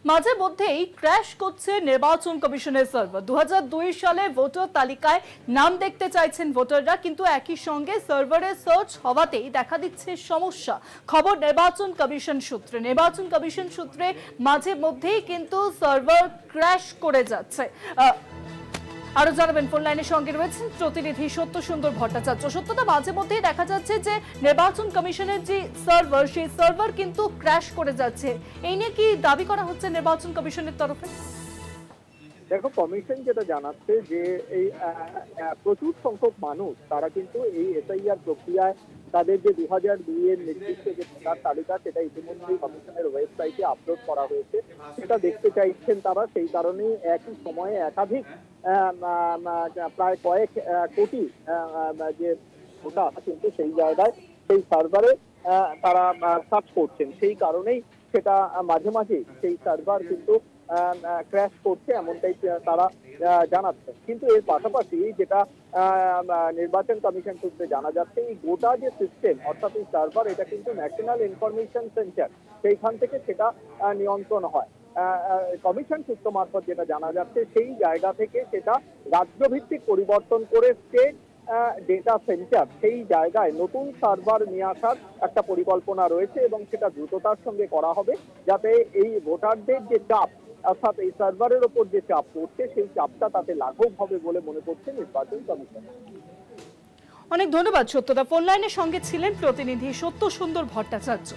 মাঝে মধ্যেই ক্র্যাশ করছে নির্বাচন কমিশনের সার্ভার। 2002 সালে ভোটার তালিকায় নাম দেখতে চাইছেন ভোটাররা, কিন্তু একই সঙ্গে সার্ভারে সার্চ হওয়াতেই দেখা দিচ্ছে সমস্যা। খবর নির্বাচন কমিশন সূত্রে মাঝে মধ্যেই কিন্তু সার্ভার ক্র্যাশ করে যাচ্ছে। আরো জানাবেন, ফোন লাইনের সঙ্গে রয়েছেন প্রতিনিধি সত্য সুন্দর ভট্টাচার্য। সত্যতা, মাঝে মধ্যেই দেখা যাচ্ছে যে নির্বাচন কমিশনের যে সার্ভার, সেই সার্ভার কিন্তু ক্র্যাশ করে যাচ্ছে। এই নিয়ে কি দাবি করা হচ্ছে নির্বাচন কমিশনের তরফে? দেখো, কমিশন যেটা জানাচ্ছে যে এই প্রচুর সংখ্যক মানুষ তারা কিন্তু এই এসআইআর প্রক্রিয়ায় তাদের যে 2002 এর নির্দিষ্ট যে ভোটার তালিকা সেটা ইতিমধ্যেই কমিশনের ওয়েবসাইটে আপলোড করা হয়েছে, সেটা দেখতে চাইছেন তারা। সেই কারণেই একই সময়ে একাধিক প্রায় কয়েক কোটি যে ভোটার কিন্তু সেই জায়গায় সেই সার্ভারে তারা সার্চ করছেন। সেই কারণেই সেটা মাঝে মাঝে সেই সার্ভার কিন্তু ক্র্যাশ করছে, এমনটাই তারা জানাচ্ছে। কিন্তু এর পাশাপাশি যেটা নির্বাচন কমিশন সূত্রে জানা যাচ্ছে, এই গোটা যে সিস্টেম অর্থাৎ এই সার্ভার, এটা কিন্তু ন্যাশনাল ইনফরমেশন সেন্টার, সেইখান থেকে সেটা নিয়ন্ত্রণ হয়। কমিশন সূত্র মারফত যেটা জানা যাচ্ছে, সেই জায়গা থেকে সেটা রাজ্যভিত্তিক পরিবর্তন করে স্টেট ডেটা সেন্টার, সেই জায়গায় নতুন সার্ভার নিয়ে আসার একটা পরিকল্পনা রয়েছে এবং সেটা দ্রুততার সঙ্গে করা হবে, যাতে এই ভোটারদের যে চাপ অর্থাৎ এই সার্ভারের ওপর যে চাপ পড়ছে সেই চাপটা তাতে লাঘব হবে বলে মনে করছে নির্বাচন কমিশন। অনেক ধন্যবাদ সত্যতা। ফোন লাইনের সঙ্গে ছিলেন প্রতিনিধি সত্য সুন্দর ভট্টাচার্য।